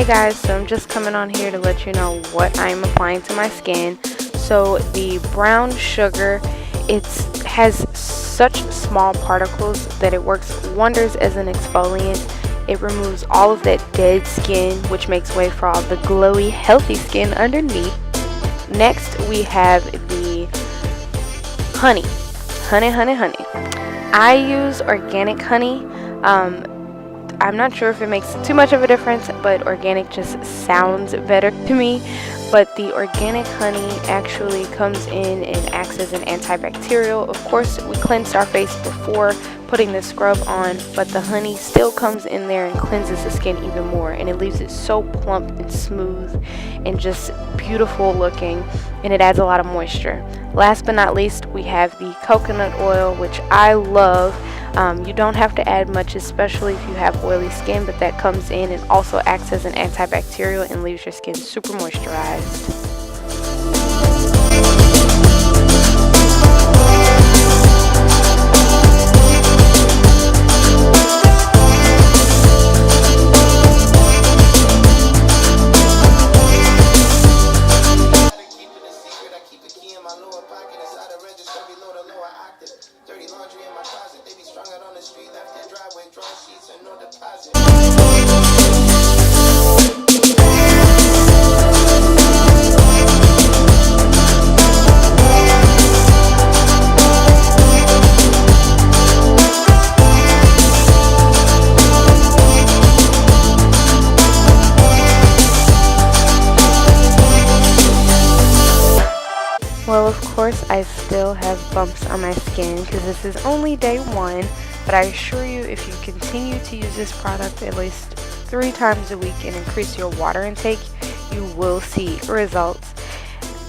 guys, so I'm just coming on here to let you know what I'm applying to my skin. So the brown sugar, it has such small particles that it works wonders as an exfoliant. It removes all of that dead skin, which makes way for all the glowy, healthy skin underneath. Next, we have the honey. Honey. I use organic honey. I'm not sure if it makes too much of a difference, but organic just sounds better to me. But the organic honey actually comes in and acts as an antibacterial. Of course, we cleansed our face before putting the scrub on, but the honey still comes in there and cleanses the skin even more, and it leaves it so plump and smooth and just beautiful looking, and it adds a lot of moisture. Last but not least, we have the coconut oil, which I love. You don't have to add much, especially if you have oily skin, but that comes in and also acts as an antibacterial and leaves your skin super moisturized. Dirty laundry in my closet, they be strung out on the street, left their driveway, drawn sheets and no deposit. Well, of course, I still have bumps on my skin because this is only day one, but I assure you, if you continue to use this product at least 3 times a week and increase your water intake, you will see results.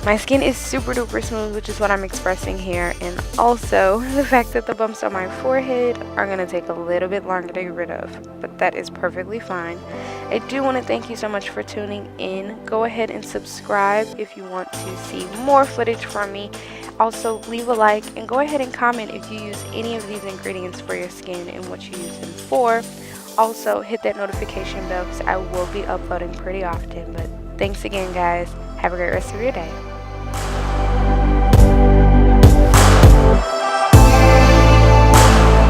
My skin is super duper smooth, which is what I'm expressing here, and also the fact that the bumps on my forehead are going to take a little bit longer to get rid of, but that is perfectly fine. I do want to thank you so much for tuning in. Go ahead and subscribe if you want to see more footage from me. Also, leave a like and go ahead and comment if you use any of these ingredients for your skin and what you use them for. Also, hit that notification bell because I will be uploading pretty often. But thanks again, guys. Have a great rest of your day.